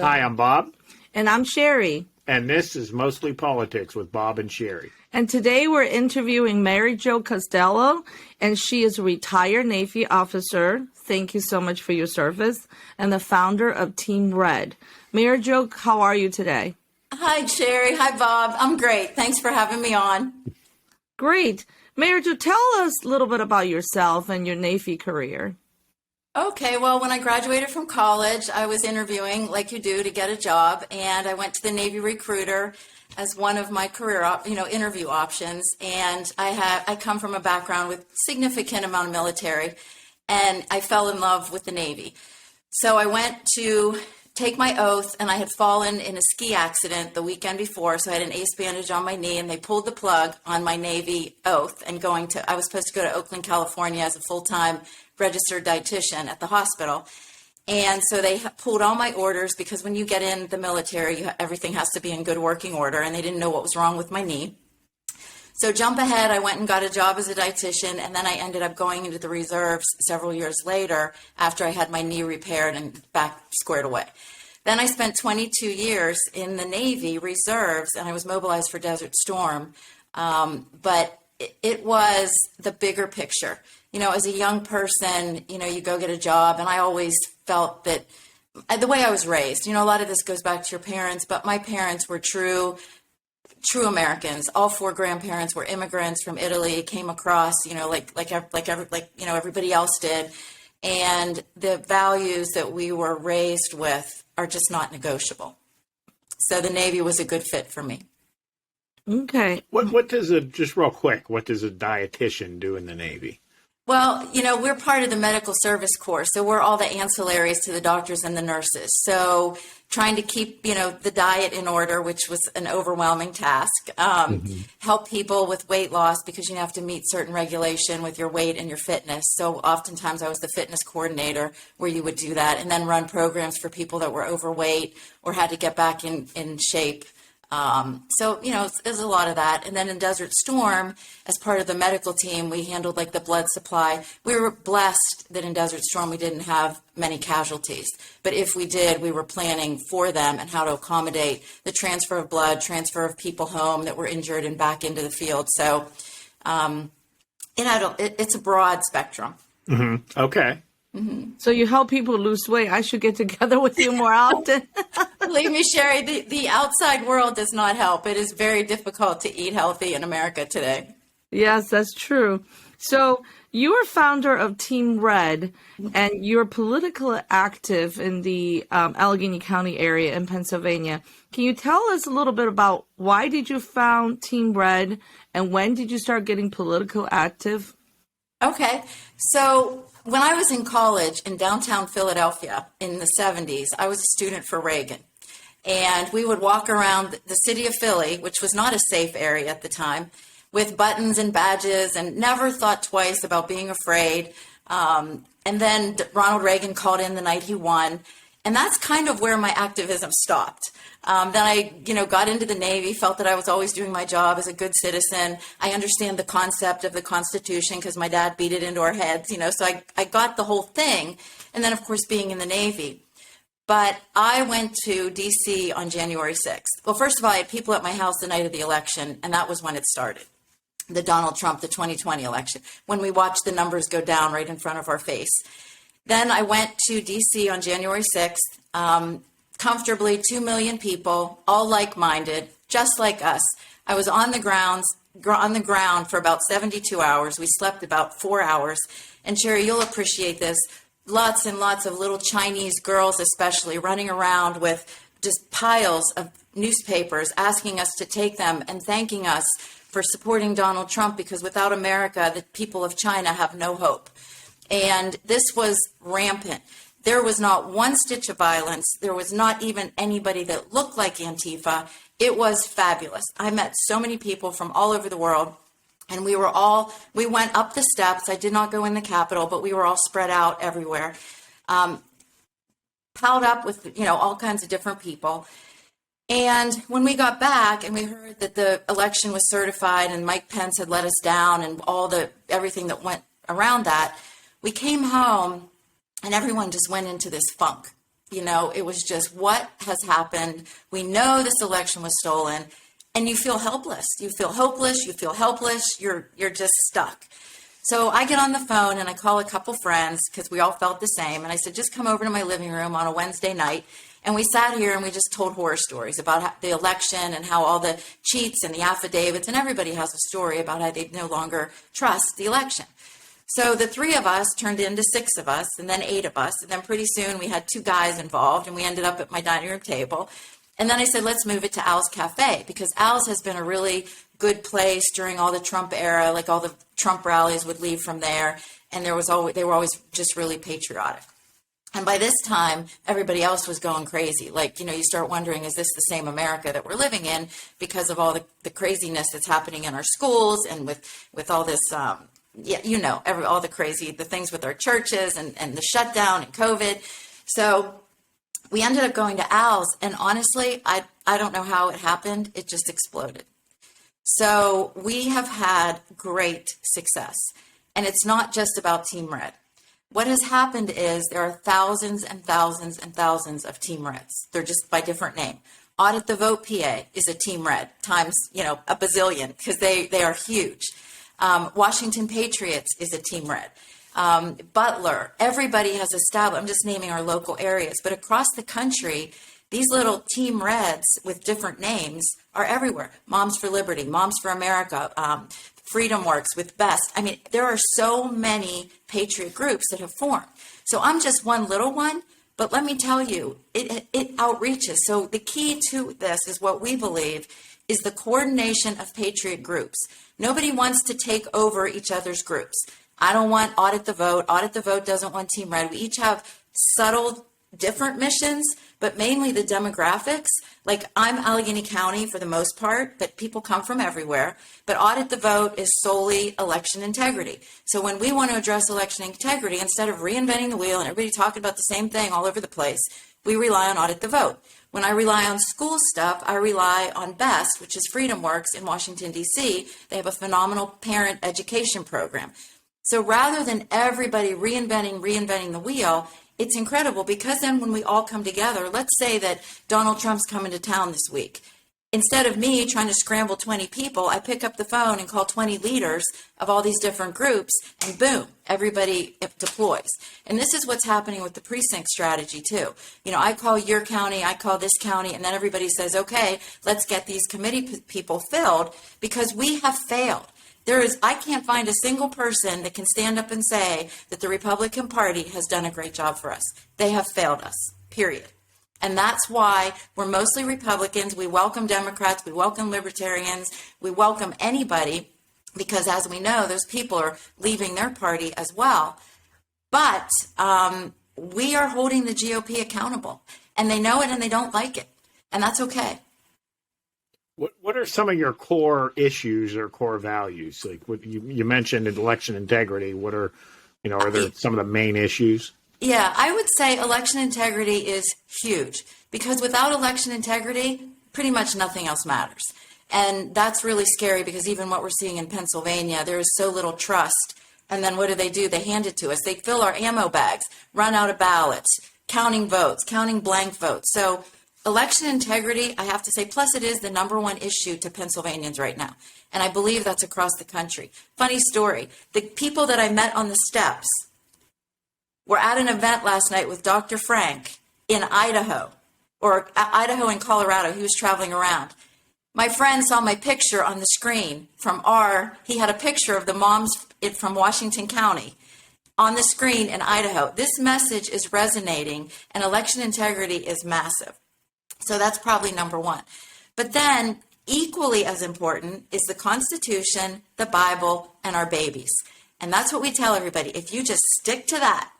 Hi, I'm Bob. And I'm Sherry. And this is Mostly Politics with Bob and Sherry. And today we're interviewing Mary Jo Costello, and she is a retired Navy officer. Thank you so much for your service. And the founder of Team Red. Mary Jo, how are you today? Hi, Sherry. Hi, Bob. I'm great. Thanks for having me on. Great. Mary Jo, tell us a little bit about yourself and your Navy career. Okay, well, when I graduated from college, I was interviewing like you do to get a job, and I went to the Navy recruiter as one of my career, interview options. And I come from a background with significant amount of military, and I fell in love with the Navy. So I went to take my oath, and I had fallen in a ski accident the weekend before, so I had an ace bandage on my knee, and they pulled the plug on my Navy oath. And I was supposed to go to Oakland, California as a full-time registered dietitian at the hospital. And so they pulled all my orders because when you get in the military, everything has to be in good working order, and they didn't know what was wrong with my knee. So jump ahead, I went and got a job as a dietitian, and then I ended up going into the reserves several years later after I had my knee repaired and back squared away. Then I spent 22 years in the Navy reserves, and I was mobilized for Desert Storm. But it was the bigger picture. You know, as a young person, you go get a job, and I always felt that the way I was raised, a lot of this goes back to your parents, but my parents were true Americans. All four grandparents were immigrants from Italy, came across, like everybody else did. And the values that we were raised with are just not negotiable. So the Navy was a good fit for me. Okay. Just real quick, what does a dietitian do in the Navy? Well, we're part of the medical service corps, so we're all the ancillaries to the doctors and the nurses. So trying to keep, the diet in order, which was an overwhelming task, help people with weight loss because you have to meet certain regulation with your weight and your fitness. So oftentimes I was the fitness coordinator where you would do that, and then run programs for people that were overweight or had to get back in shape. There's a lot of that. And then in Desert Storm, as part of the medical team, we handled the blood supply. We were blessed that in Desert Storm, we didn't have many casualties. But if we did, we were planning for them and how to accommodate the transfer of blood, transfer of people home that were injured and back into the field. So, it's a broad spectrum. Mm-hmm. Okay. Mm-hmm. So you help people lose weight. I should get together with you more often. Believe me, Sherry, the outside world does not help. It is very difficult to eat healthy in America today. Yes, that's true. So you are founder of Team Red, and you're politically active in the Allegheny County area in Pennsylvania. Can you tell us a little bit about why did you found Team Red, and when did you start getting political active? Okay, so when I was in college in downtown Philadelphia in the 70s, I was a student for Reagan. And we would walk around the city of Philly, which was not a safe area at the time, with buttons and badges and never thought twice about being afraid. And then Ronald Reagan called in the night he won. And that's kind of where my activism stopped. Then I, got into the Navy, felt that I was always doing my job as a good citizen. I understand the concept of the Constitution because my dad beat it into our heads, so I got the whole thing. And then, of course, being in the Navy. But I went to D.C. on January 6th. Well, first of all, I had people at my house the night of the election, and that was when it started. The Donald Trump, the 2020 election, when we watched the numbers go down right in front of our face. Then I went to D.C. on January 6th, comfortably 2 million people, all like-minded, just like us. I was on the ground for about 72 hours. We slept about 4 hours. And Sherry, you'll appreciate this. Lots and lots of little Chinese girls, especially, running around with just piles of newspapers asking us to take them and thanking us for supporting Donald Trump because without America, the people of China have no hope. And this was rampant. There was not one stitch of violence. There was not even anybody that looked like Antifa. It was fabulous. I met so many people from all over the world. And we went up the steps. I did not go in the Capitol, but we were all spread out everywhere, piled up with, all kinds of different people. And when we got back and we heard that the election was certified and Mike Pence had let us down and everything that went around that, we came home and everyone just went into this funk. You know, it was just, what has happened? We know this election was stolen, and you feel helpless. You feel hopeless. You feel helpless. You're just stuck. So I get on the phone and I call a couple friends because we all felt the same. And I said, just come over to my living room on a Wednesday night. And we sat here and we just told horror stories about the election and how all the cheats and the affidavits, and everybody has a story about how they no longer trust the election. So the 3 of us turned into 6 of us, and then 8 of us. And then pretty soon we had 2 guys involved, and we ended up at my dining room table. And then I said, let's move it to Al's Cafe, because Al's has been a really good place during all the Trump era. Like, all the Trump rallies would leave from there, and they were always just really patriotic. And by this time, everybody else was going crazy. Like, you know, you start wondering, is this the same America that we're living in, because of all the craziness that's happening in our schools, and with all this, all the things with our churches and the shutdown and COVID. So we ended up going to Al's, and honestly, I don't know how it happened. It just exploded. So we have had great success, and it's not just about Team Red. What has happened is there are thousands and thousands and thousands of Team Reds. They're just by different name. Audit the Vote PA is a Team Red times, a bazillion, because they are huge. Washington Patriots is a Team Red. Butler, everybody has established, I'm just naming our local areas, but across the country, these little Team Reds with different names are everywhere. Moms for Liberty, Moms for America, Freedom Works with Best. I mean, there are so many patriot groups that have formed. So I'm just one little one, but let me tell you, it outreaches. So the key to this is what we believe is the coordination of patriot groups. Nobody wants to take over each other's groups. I don't want Audit the Vote. Audit the Vote doesn't want Team Red. We each have subtle different missions, but mainly the demographics. Like, I'm Allegheny County for the most part, but people come from everywhere. But Audit the Vote is solely election integrity. So when we want to address election integrity, instead of reinventing the wheel and everybody talking about the same thing all over the place, we rely on Audit the Vote. When I rely on school stuff, I rely on BEST, which is Freedom Works in Washington, D.C. They have a phenomenal parent education program. So rather than everybody reinventing the wheel, it's incredible, because then when we all come together, let's say that Donald Trump's coming to town this week. Instead of me trying to scramble 20 people, I pick up the phone and call 20 leaders of all these different groups, and boom, everybody deploys. And this is what's happening with the precinct strategy too. I call your county, I call this county, and then everybody says, okay, let's get these committee people filled, because we have failed. I can't find a single person that can stand up and say that the Republican Party has done a great job for us. They have failed us, period. And that's why we're mostly Republicans. We welcome Democrats. We welcome Libertarians. We welcome anybody, because as we know, those people are leaving their party as well. But we are holding the GOP accountable, and they know it and they don't like it. And that's okay. What are some of your core issues or core values? Like, what you mentioned election integrity. What are there some of the main issues? Yeah, I would say election integrity is huge, because without election integrity, pretty much nothing else matters. And that's really scary, because even what we're seeing in Pennsylvania, there is so little trust. And then what do? They hand it to us. They fill our ammo bags, run out of ballots, counting votes, counting blank votes. So election integrity, I have to say, plus it is the number one issue to Pennsylvanians right now. And I believe that's across the country. Funny story, the people that I met on the steps were at an event last night with Dr. Frank in Idaho, or Idaho and Colorado. He was traveling around. My friend saw my picture on the screen he had a picture of the moms from Washington County on the screen in Idaho. This message is resonating, and election integrity is massive. So that's probably number one. But then equally as important is the Constitution, the Bible, and our babies. And that's what we tell everybody. If you just stick to that,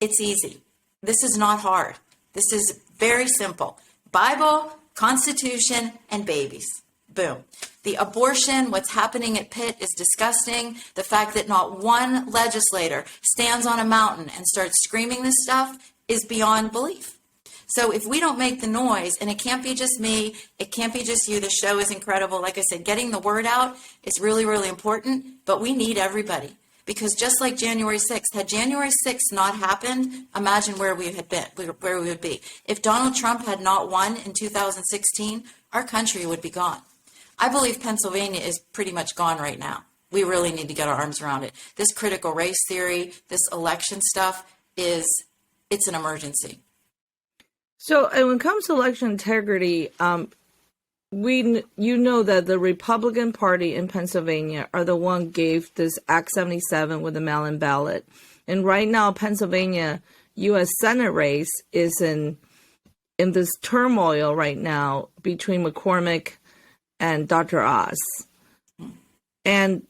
it's easy. This is not hard. This is very simple. Bible, Constitution, and babies. Boom. The abortion, what's happening at Pitt is disgusting. The fact that not one legislator stands on a mountain and starts screaming this stuff is beyond belief. So if we don't make the noise, and it can't be just me, it can't be just you, the show is incredible. Like I said, getting the word out is really, really important, but we need everybody. because just like January 6th, had January 6th not happened, imagine where we had been, where we would be. If Donald Trump had not won in 2016, our country would be gone. I believe Pennsylvania is pretty much gone right now. We really need to get our arms around it. This critical race theory, this election stuff it's an emergency. So when it comes to election integrity, you know that the Republican Party in Pennsylvania are the one gave this Act 77 with the mail-in ballot. And right now, Pennsylvania U.S. Senate race is in this turmoil right now between McCormick and Dr. Oz. And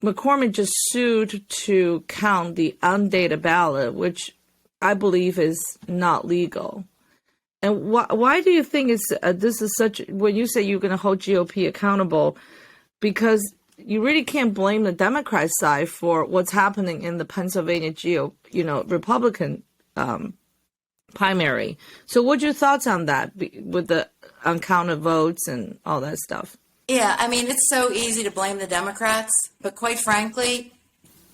McCormick just sued to count the undated ballot, which I believe is not legal. And why do you think this is such, when you say you're going to hold GOP accountable, because you really can't blame the Democrat side for what's happening in the Pennsylvania Republican primary. So what's your thoughts on that with the uncounted votes and all that stuff? Yeah, I mean, it's so easy to blame the Democrats, but quite frankly,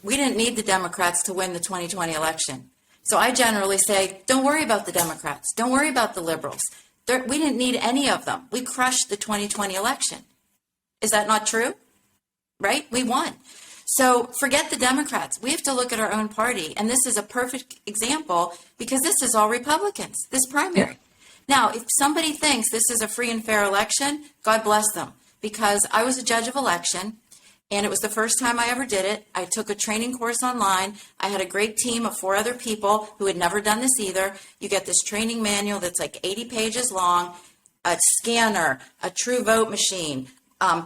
we didn't need the Democrats to win the 2020 election. So I generally say, don't worry about the Democrats. Don't worry about the liberals. We didn't need any of them. We crushed the 2020 election. Is that not true? Right? We won. So forget the Democrats. We have to look at our own party. And this is a perfect example because this is all Republicans, this primary. Now, if somebody thinks this is a free and fair election, God bless them. Because I was a judge of election, and it was the first time I ever did it. I took a training course online. I had a great team of 4 other people who had never done this either. You get this training manual that's like 80 pages long, a scanner, a true vote machine,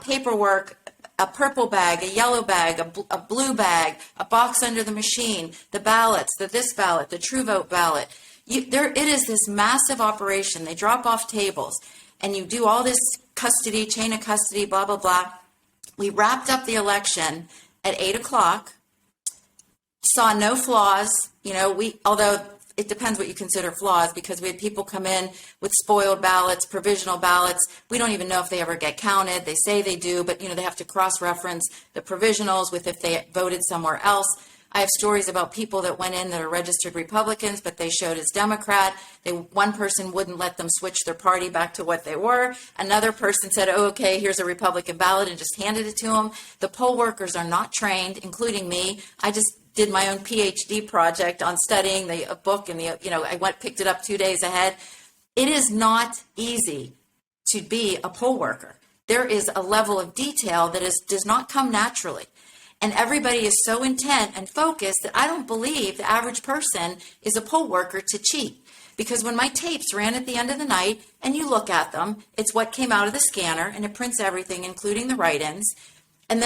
paperwork, a purple bag, a yellow bag, a blue bag, a box under the machine, the ballots, this ballot, the true vote ballot. It is this massive operation. They drop off tables, and you do all this custody, chain of custody, blah, blah, blah. We wrapped up the election at 8 o'clock, saw no flaws. Although it depends what you consider flaws, because we had people come in with spoiled ballots, provisional ballots. We don't even know if they ever get counted. They say they do, but they have to cross-reference the provisionals with if they voted somewhere else. I have stories about people that went in that are registered Republicans, but they showed as Democrat. One person wouldn't let them switch their party back to what they were. Another person said, oh, okay, here's a Republican ballot, and just handed it to them. The poll workers are not trained, including me. I just did my own PhD project on studying a book, and I picked it up 2 days ahead. It is not easy to be a poll worker. There is a level of detail that does not come naturally. And everybody is so intent and focused that I don't believe the average person is a poll worker to cheat. Because when my tapes ran at the end of the night and you look at them, it's what came out of the scanner, and it prints everything, including the write-ins. And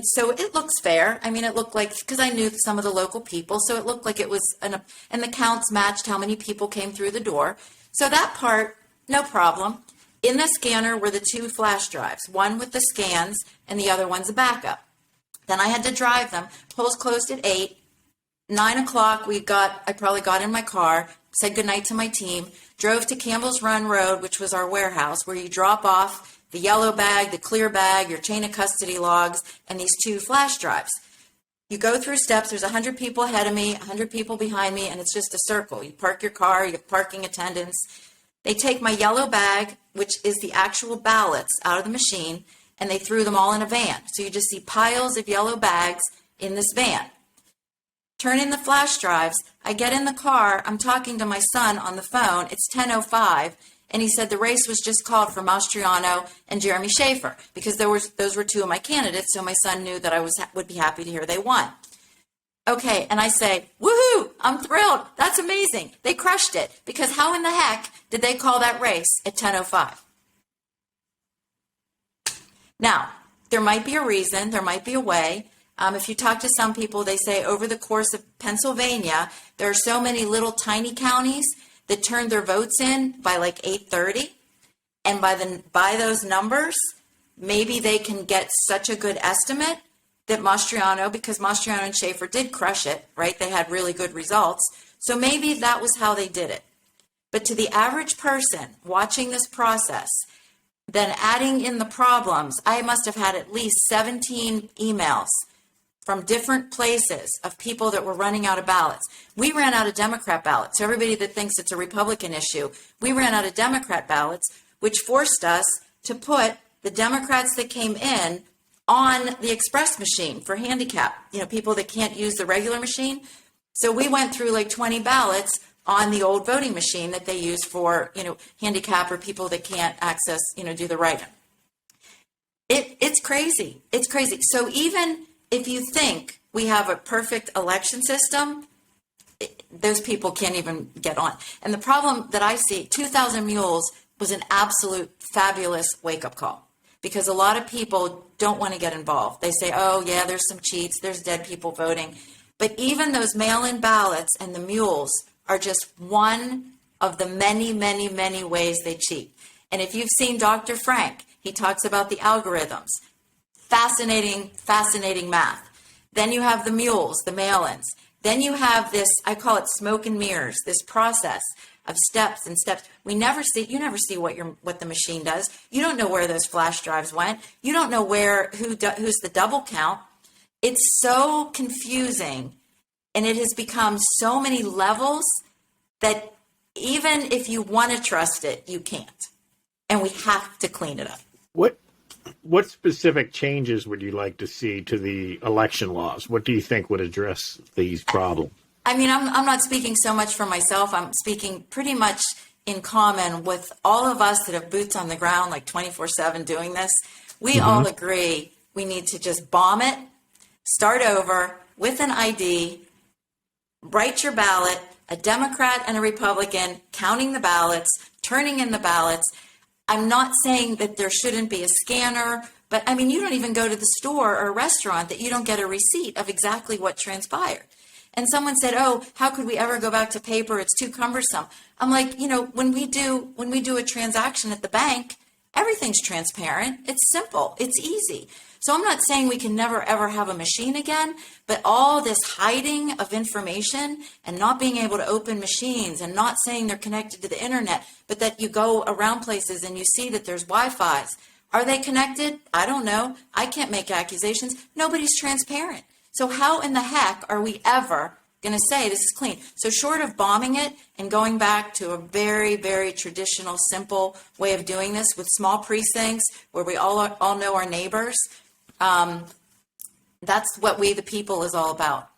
so it looks fair. I mean, it looked like, because I knew some of the local people, so it looked like it was, and the counts matched how many people came through the door. So that part, no problem. In the scanner were the 2 flash drives, one with the scans and the other one's a backup. Then I had to drive them. Polls closed at 8. 9 o'clock, I probably got in my car, said goodnight to my team, drove to Campbell's Run Road, which was our warehouse, where you drop off the yellow bag, the clear bag, your chain of custody logs, and these 2 flash drives. You go through steps. There's 100 people ahead of me, 100 people behind me, and it's just a circle. You park your car, you have parking attendants. They take my yellow bag, which is the actual ballots, out of the machine, and they threw them all in a van. So you just see piles of yellow bags in this van. Turn in the flash drives. I get in the car. I'm talking to my son on the phone. It's 10:05, and he said the race was just called for Mastriano and Jeremy Schaefer, because those were 2 of my candidates, so my son knew that I would be happy to hear they won. Okay, and I say, woohoo, I'm thrilled. That's amazing. They crushed it, because how in the heck did they call that race at 10:05? Now, there might be a reason, there might be a way. If you talk to some people, they say over the course of Pennsylvania, there are so many little tiny counties that turned their votes in by like 8:30. And by those numbers, maybe they can get such a good estimate that Mastriano, because Mastriano and Schaefer did crush it, right? They had really good results. So maybe that was how they did it. But to the average person watching this process, then adding in the problems, I must have had at least 17 emails from different places of people that were running out of ballots. We ran out of Democrat ballots. So everybody that thinks it's a Republican issue, we ran out of Democrat ballots, which forced us to put the Democrats that came in on the express machine for handicap, people that can't use the regular machine. So we went through like 20 ballots on the old voting machine that they use for, handicap or people that can't access, do the write-in. It's crazy. It's crazy. So even if you think we have a perfect election system, those people can't even get on. And the problem that I see, 2,000 Mules was an absolute fabulous wake-up call, because a lot of people don't want to get involved. They say, oh, yeah, there's some cheats, there's dead people voting. But even those mail-in ballots and the mules are just one of the many, many, many ways they cheat. And if you've seen Dr. Frank, he talks about the algorithms. Fascinating, fascinating math. Then you have the mules, the mail-ins. Then you have this, I call it smoke and mirrors, this process of steps and steps. You never see what the machine does. You don't know where those flash drives went. You don't know who's the double count. It's so confusing, and it has become so many levels that even if you want to trust it, you can't. And we have to clean it up. What specific changes would you like to see to the election laws? What do you think would address these problems? I mean, I'm not speaking so much for myself. I'm speaking pretty much in common with all of us that have boots on the ground, like 24/7 doing this. We all agree we need to just bomb it, start over with an ID, write your ballot, a Democrat and a Republican, counting the ballots, turning in the ballots. I'm not saying that there shouldn't be a scanner, but I mean, you don't even go to the store or a restaurant that you don't get a receipt of exactly what transpired. And someone said, oh, how could we ever go back to paper? It's too cumbersome. I'm like, when we do a transaction at the bank, everything's transparent. It's simple. It's easy. So I'm not saying we can never, ever have a machine again, but all this hiding of information and not being able to open machines and not saying they're connected to the internet, but that you go around places and you see that there's Wi-Fi's. Are they connected? I don't know. I can't make accusations. Nobody's transparent. So how in the heck are we ever going to say this is clean? So short of bombing it and going back to a very, very traditional, simple way of doing this with small precincts where we all know our neighbors, that's what We the People is all about.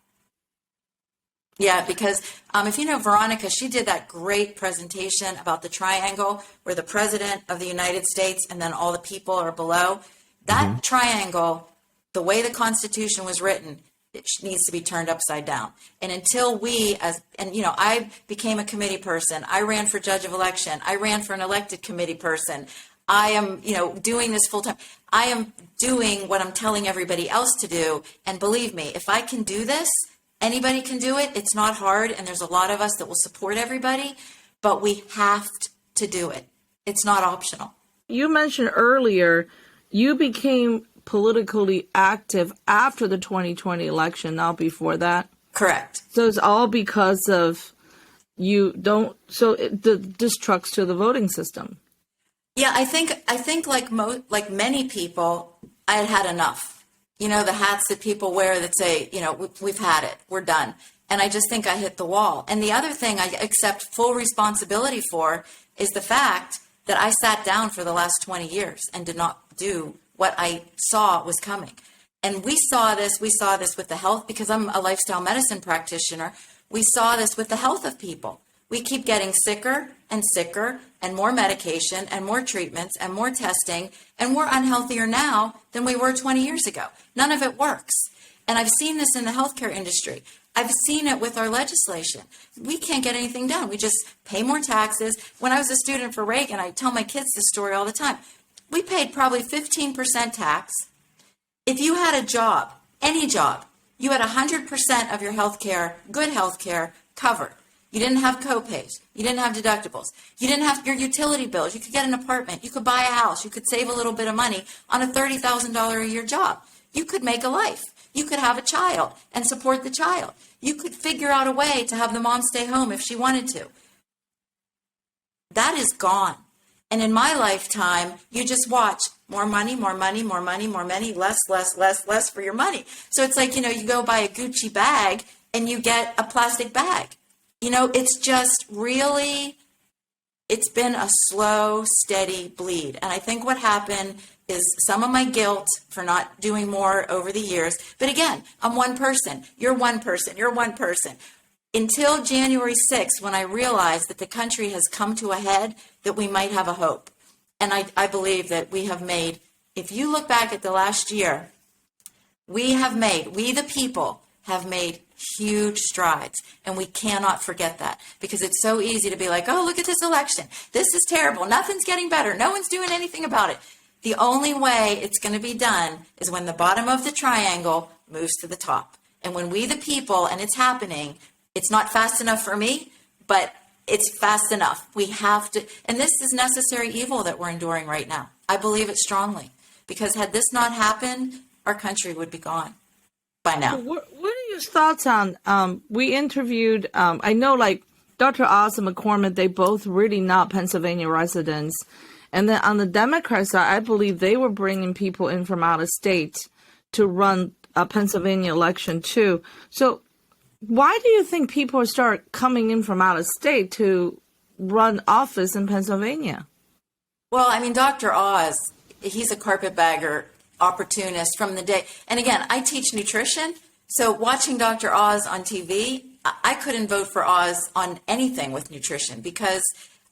Yeah, because if you know Veronica, she did that great presentation about the triangle where the president of the United States and then all the people are below. That triangle, the way the Constitution was written, it needs to be turned upside down. And until I became a committee person. I ran for judge of election. I ran for an elected committee person. I am, doing this full time. I am doing what I'm telling everybody else to do. And believe me, if I can do this, anybody can do it. It's not hard. And there's a lot of us that will support everybody, but we have to do it. It's not optional. You mentioned earlier you became politically active after the 2020 election, not before that. Correct. So it's all because of the distrust to the voting system. Yeah, I think like many people, I had enough. The hats that people wear that say, we've had it, we're done. And I just think I hit the wall. And the other thing I accept full responsibility for is the fact that I sat down for the last 20 years and did not do what I saw was coming. And we saw this with the health, because I'm a lifestyle medicine practitioner. We saw this with the health of people. We keep getting sicker and sicker and more medication and more treatments and more testing. And we're unhealthier now than we were 20 years ago. None of it works. And I've seen this in the healthcare industry. I've seen it with our legislation. We can't get anything done. We just pay more taxes. When I was a student for Reagan, I tell my kids this story all the time. We paid probably 15% tax. If you had a job, any job, you had 100% of your healthcare, good healthcare, covered. You didn't have copays. You didn't have deductibles. You didn't have your utility bills. You could get an apartment. You could buy a house. You could save a little bit of money on a $30,000 a year job. You could make a life. You could have a child and support the child. You could figure out a way to have the mom stay home if she wanted to. That is gone. And in my lifetime, you just watch more money, more money, more money, more money, less, less, less, less for your money. So it's like, you go buy a Gucci bag and you get a plastic bag. It's just really, it's been a slow, steady bleed. And I think what happened is some of my guilt for not doing more over the years. But again, I'm one person. You're one person. You're one person. Until January 6th, when I realized that the country has come to a head, that we might have a hope. And I believe that we have made, if you look back at the last year, we the people have made huge strides. And we cannot forget that, because it's so easy to be like, oh, look at this election. This is terrible. Nothing's getting better. No one's doing anything about it. The only way it's going to be done is when the bottom of the triangle moves to the top. And when we, the people, and it's happening, it's not fast enough for me, but it's fast enough. We have to, and this is necessary evil that we're enduring right now. I believe it strongly, because had this not happened, our country would be gone by now. What are your thoughts on, we interviewed, I know like Dr. Oz and McCormick, they both really not Pennsylvania residents. And then on the Democrat side, I believe they were bringing people in from out of state to run a Pennsylvania election too. So why do you think people start coming in from out of state to run office in Pennsylvania? Well, I mean, Dr. Oz, he's a carpetbagger, opportunist from the day. And again, I teach nutrition. So watching Dr. Oz on TV, I couldn't vote for Oz on anything with nutrition because,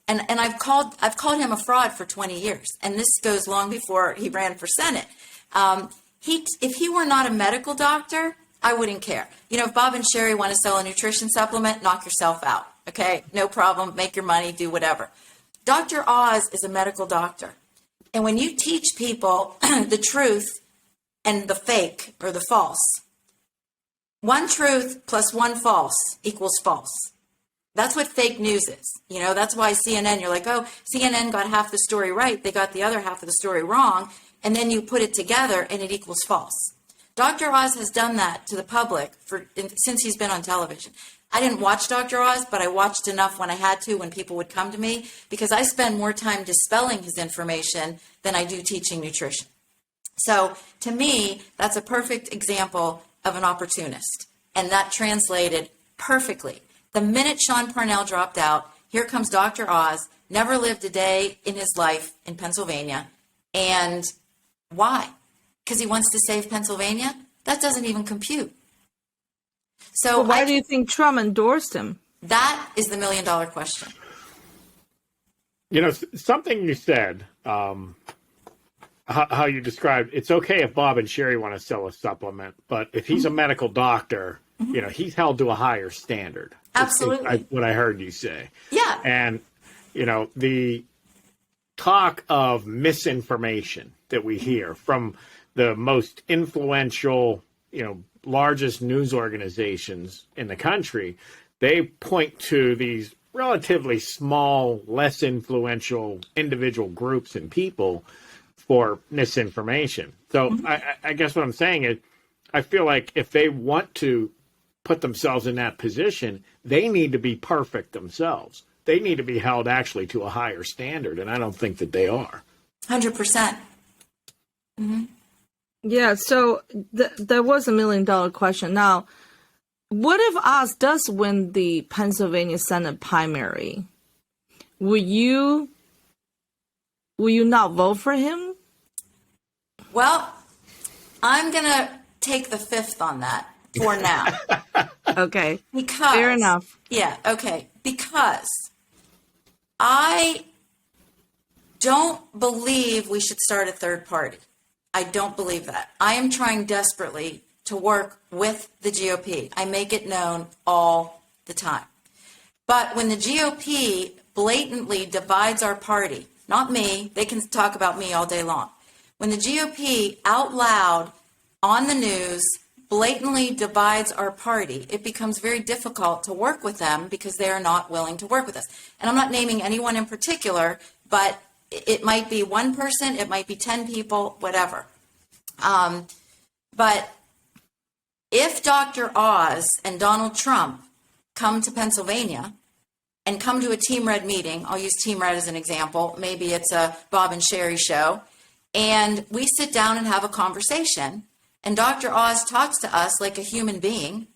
and I've called him a fraud for 20 years. And this goes long before he ran for Senate. If he were not a medical doctor, I wouldn't care. If Bob and Sherry want to sell a nutrition supplement, knock yourself out. Okay, no problem. Make your money, do whatever. Dr. Oz is a medical doctor. And when you teach people the truth and the fake or the false, one truth plus one false equals false. That's what fake news is. That's why CNN, you're like, oh, CNN got half the story right. They got the other half of the story wrong. And then you put it together and it equals false. Dr. Oz has done that to the public since he's been on television. I didn't watch Dr. Oz, but I watched enough when I had to, when people would come to me, because I spend more time dispelling his information than I do teaching nutrition. So to me, that's a perfect example of an opportunist. And that translated perfectly. The minute Sean Parnell dropped out, here comes Dr. Oz, never lived a day in his life in Pennsylvania. And why? Because he wants to save Pennsylvania? That doesn't even compute. So why do you think Trump endorsed him? That is the $1 million question. Something you said, how you described, it's okay if Bob and Sherry want to sell a supplement, but if he's a medical doctor, he's held to a higher standard. Absolutely. What I heard you say. Yeah. And, the talk of misinformation that we hear from the most influential, largest news organizations in the country, they point to these relatively small, less influential individual groups and people for misinformation. So I guess what I'm saying is, I feel like if they want to put themselves in that position, they need to be perfect themselves. They need to be held actually to a higher standard, and I don't think that they are. 100%. Mm-hmm. Yeah, so there was $1 million question. Now, what if Oz does win the Pennsylvania Senate primary? Will you not vote for him? Well, I'm going to take the fifth on that for now. Okay. Because, fair enough. Yeah, okay. Because I don't believe we should start a third party. I don't believe that. I am trying desperately to work with the GOP. I make it known all the time. But when the GOP blatantly divides our party, not me, they can talk about me all day long. When the GOP out loud on the news blatantly divides our party, it becomes very difficult to work with them because they are not willing to work with us. And I'm not naming anyone in particular, but it might be one person, it might be 10 people, whatever. But if Dr. Oz and Donald Trump come to Pennsylvania and come to a Team Red meeting, I'll use Team Red as an example, maybe it's a Bob and Sherry show, And we sit down and have a conversation. And Dr. Oz talks to us like a human being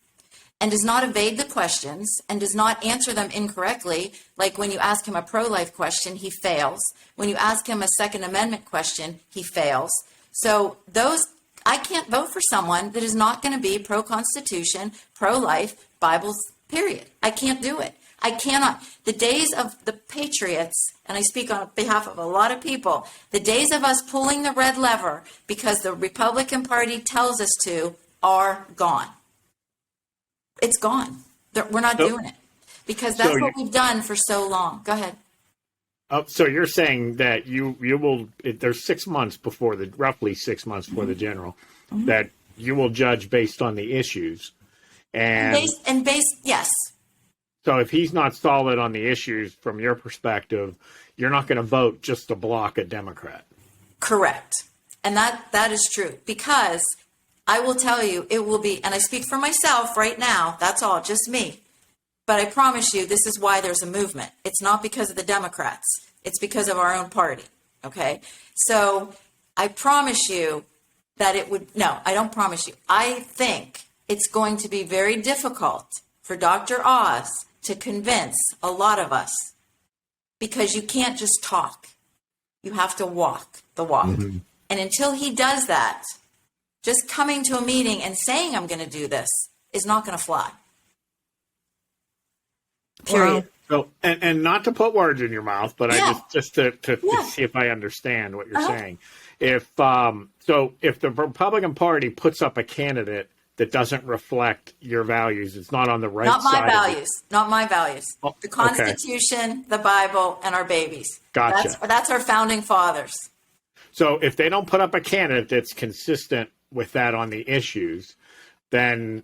and does not evade the questions and does not answer them incorrectly. Like when you ask him a pro-life question, he fails. When you ask him a Second Amendment question, he fails. So I can't vote for someone that is not going to be pro-Constitution, pro-life, Bibles, period. I can't do it. I cannot. The days of the patriots, and I speak on behalf of a lot of people, the days of us pulling the red lever because the Republican Party tells us to are gone. It's gone. We're not doing it because that's what we've done for so long. Go ahead. So you're saying that you will, there's 6 months before roughly 6 months before the general, that you will judge based on the issues. Yes. So if he's not solid on the issues from your perspective, you're not going to vote just to block a Democrat. Correct. And that is true because I will tell you it will be, and I speak for myself right now, that's all, just me. But I promise you this is why there's a movement. It's not because of the Democrats. It's because of our own party. Okay? So I promise you that I don't promise you. I think it's going to be very difficult for Dr. Oz to convince a lot of us because you can't just talk. You have to walk the walk. Mm-hmm. And until he does that, just coming to a meeting and saying I'm going to do this is not going to fly. Period. Well, so, and not to put words in your mouth, but I just to see if I understand what you're saying. If the Republican Party puts up a candidate that doesn't reflect your values, it's not on the right side. Not my values. Oh, the Constitution, the Bible, and our babies. Gotcha. That's our founding fathers. So if they don't put up a candidate that's consistent with that on the issues, then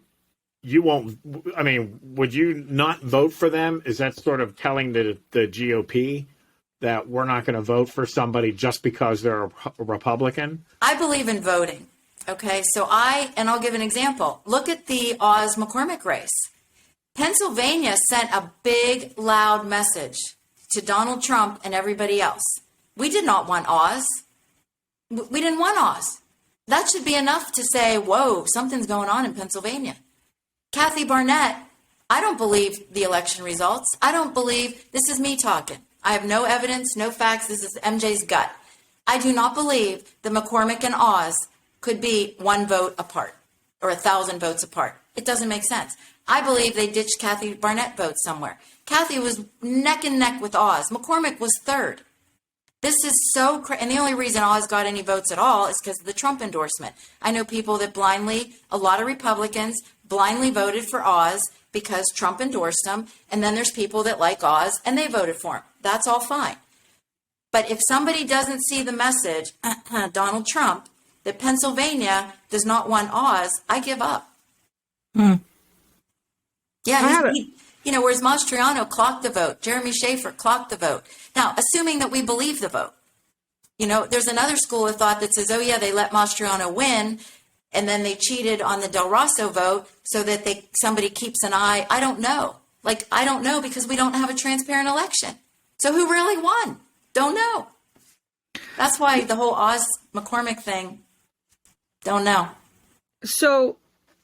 you won't. I mean, would you not vote for them? Is that sort of telling the GOP that we're not going to vote for somebody just because they're a Republican? I believe in voting. Okay, so I'll give an example. Look at the Oz-McCormick race. Pennsylvania sent a big, loud message to Donald Trump and everybody else. We did not want Oz. We didn't want Oz. That should be enough to say, whoa, something's going on in Pennsylvania. Kathy Barnett, I don't believe the election results. I don't believe, this is me talking. I have no evidence, no facts. This is MJ's gut. I do not believe that McCormick and Oz could be 1 vote apart or 1,000 votes apart. It doesn't make sense. I believe they ditched Kathy Barnett votes somewhere. Kathy was neck and neck with Oz. McCormick was 3rd. This is so crazy. And the only reason Oz got any votes at all is because of the Trump endorsement. I know people that a lot of Republicans blindly voted for Oz because Trump endorsed him. And then there's people that like Oz and they voted for him. That's all fine. But if somebody doesn't see the message, Donald Trump, that Pennsylvania does not want Oz, I give up. Yeah, whereas Mastriano clocked the vote, Jeremy Schaefer clocked the vote. Now, assuming that we believe the vote. There's another school of thought that says, oh yeah, they let Mastriano win, and then they cheated on the Del Rosso vote so that somebody keeps an eye. I don't know. I don't know because we don't have a transparent election. So who really won? Don't know. That's why the whole Oz-McCormick thing, don't know. So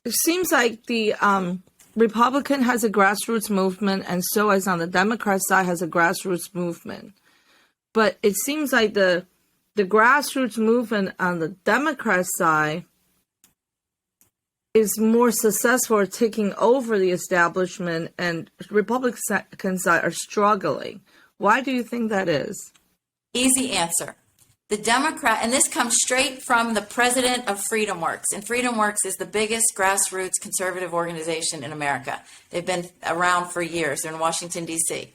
it seems like the Republican has a grassroots movement, and so as on the Democrat side has a grassroots movement. But it seems like the grassroots movement on the Democrat side is more successful at taking over the establishment, and Republican side are struggling. Why do you think that is? Easy answer. The Democrat, and this comes straight from the president of FreedomWorks, and FreedomWorks is the biggest grassroots conservative organization in America. They've been around for years. They're in Washington, D.C.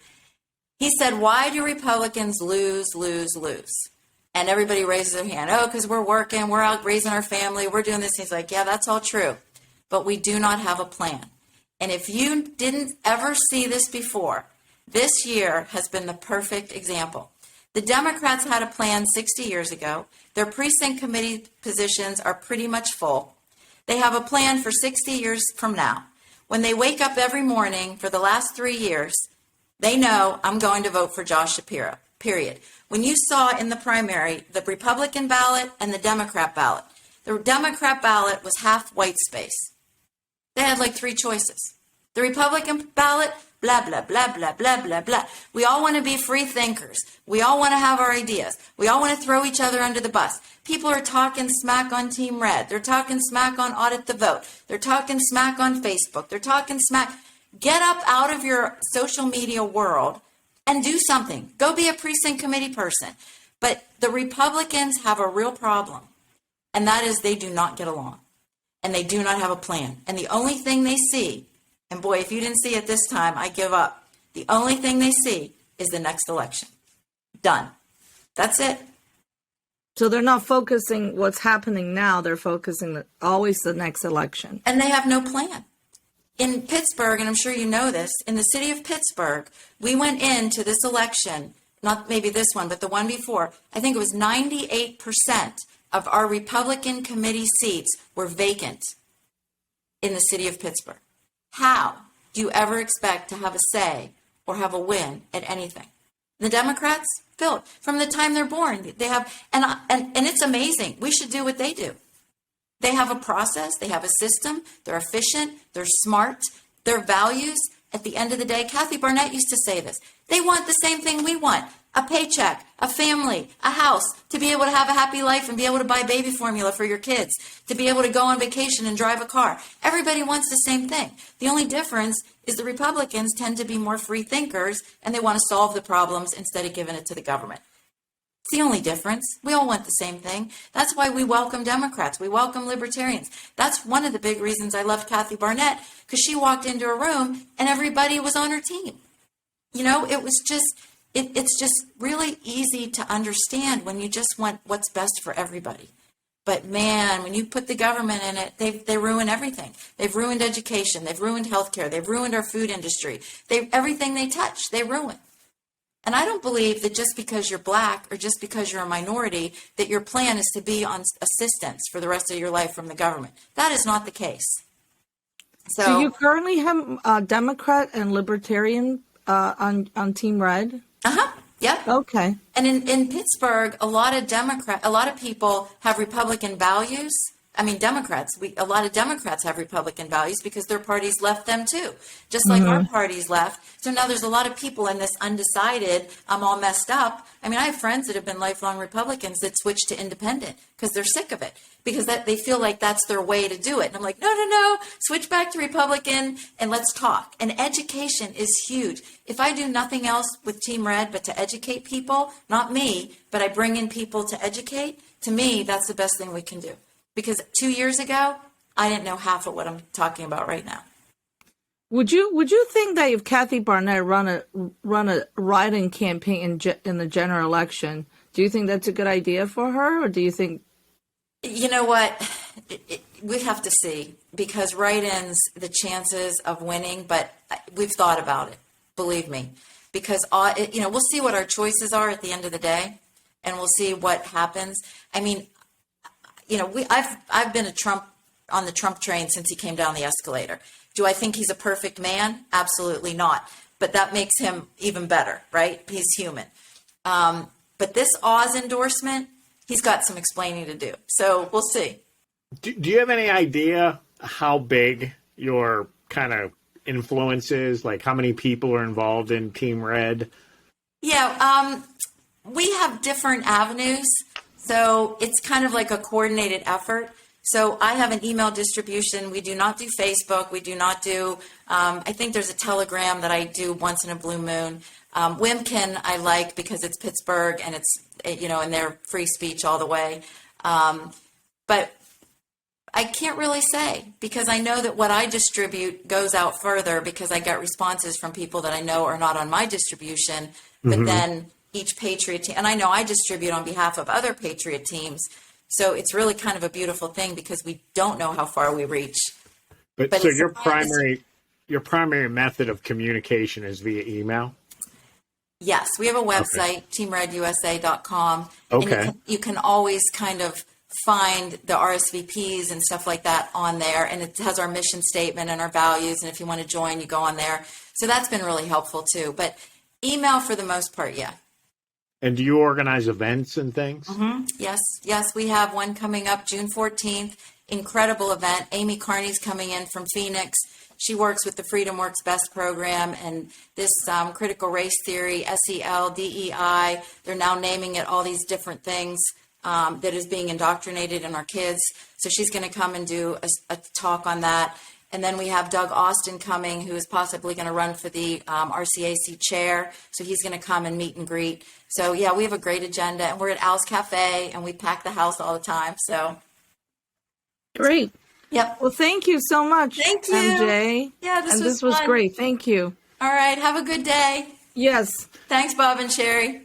He said, why do Republicans lose? And everybody raises their hand. Oh, because we're working, we're out raising our family, we're doing this. He's like, yeah, that's all true. But we do not have a plan. And if you didn't ever see this before, this year has been the perfect example. The Democrats had a plan 60 years ago. Their precinct committee positions are pretty much full. They have a plan for 60 years from now. When they wake up every morning for the last 3 years, they know I'm going to vote for Josh Shapiro. period. When you saw in the primary the Republican ballot and the Democrat ballot, the Democrat ballot was half white space. They had like 3 choices. The Republican ballot, blah, blah, blah, blah, blah, blah, blah. We all want to be free thinkers. We all want to have our ideas. We all want to throw each other under the bus. People are talking smack on Team Red. They're talking smack on Audit the Vote. They're talking smack on Facebook. They're talking smack. Get up out of your social media world and do something. Go be a precinct committee person. But the Republicans have a real problem, and that is they do not get along, and they do not have a plan. And the only thing they see, and boy, if you didn't see it this time, I give up. The only thing they see is the next election. Done. That's it. So they're not focusing what's happening now. They're focusing always the next election. And they have no plan. In Pittsburgh, and I'm sure you know this, in the city of Pittsburgh, we went into this election, not maybe this one, but the one before, I think it was 98% of our Republican committee seats were vacant in the city of Pittsburgh. How do you ever expect to have a say or have a win at anything? The Democrats, filled from the time they're born. They have, and it's amazing. We should do what they do. They have a process. They have a system. They're efficient. They're smart. Their values, at the end of the day, Kathy Barnett used to say this. They want the same thing we want. A paycheck, a family, a house, to be able to have a happy life and be able to buy baby formula for your kids, to be able to go on vacation and drive a car. Everybody wants the same thing. The only difference is the Republicans tend to be more free thinkers and they want to solve the problems instead of giving it to the government. It's the only difference. We all want the same thing. That's why we welcome Democrats. We welcome libertarians. That's one of the big reasons I loved Kathy Barnett, because she walked into a room and everybody was on her team. You know, it was just... It's just really easy to understand when you just want what's best for everybody. But man, when you put the government in it, they ruin everything. They've ruined education. They've ruined healthcare. They've ruined our food industry. Everything they touch, they ruin. And I don't believe that just because you're black or just because you're a minority, that your plan is to be on assistance for the rest of your life from the government. That is not the case. So do you currently have Democrat and Libertarian on Team Red? Yep. Okay. And in Pittsburgh, a lot of people have Republican values. I mean, a lot of Democrats have Republican values because their parties left them too, just like our parties left. So now there's a lot of people in this undecided, I'm all messed up. I mean, I have friends that have been lifelong Republicans that switched to independent because they're sick of it, because they feel like that's their way to do it. And I'm like, no, switch back to Republican and let's talk. And education is huge. If I do nothing else with Team Red but to educate people, not me, but I bring in people to educate, to me, that's the best thing we can do. Because 2 years ago, I didn't know half of what I'm talking about right now. Would you think that if Kathy Barnett run a write-in campaign in the general election, do you think that's a good idea for her, or do you think? You know what? We have to see, because write-ins, the chances of winning, but we've thought about it. Believe me, because we'll see what our choices are at the end of the day, and we'll see what happens. I mean, I've been on the Trump train since he came down the escalator. Do I think he's a perfect man? Absolutely not. But that makes him even better, right? He's human. But this Oz endorsement, he's got some explaining to do. So we'll see. Do you have any idea how big your kind of influence is? Like how many people are involved in Team Red? Yeah, we have different avenues. So it's kind of like a coordinated effort. So I have an email distribution. We do not do Facebook. We do not do, I think there's a Telegram that I do once in a blue moon. Wimkin I like because it's Pittsburgh and it's, and they're free speech all the way. But I can't really say, because I know that what I distribute goes out further because I get responses from people that I know are not on my distribution, but then each Patriot team, and I know I distribute on behalf of other Patriot teams. So it's really kind of a beautiful thing because we don't know how far we reach. But so your primary method of communication is via email? Yes, we have a website, teamredusa.com. Okay. And you can always kind of find the RSVPs and stuff like that on there. And it has our mission statement and our values. And if you want to join, you go on there. So that's been really helpful too. But email for the most part, yeah. And do you organize events and things? Yes, we have one coming up June 14th. Incredible event. Amy Carney's coming in from Phoenix. She works with the Freedom Works Best program and this critical race theory, SEL, DEI. They're now naming it all these different things that is being indoctrinated in our kids. So she's going to come and do a talk on that. And then we have Doug Austin coming, who is possibly going to run for the RCAC chair. So he's going to come and meet and greet. So, yeah, we have a great agenda. And we're at Al's Cafe, and we pack the house all the time. So, Great. yep. Well, thank you so much, Thank you. MJ. Yeah, this was fun. great. Thank you. All right. Have a good day. Yes. Thanks, Bob and Sherry.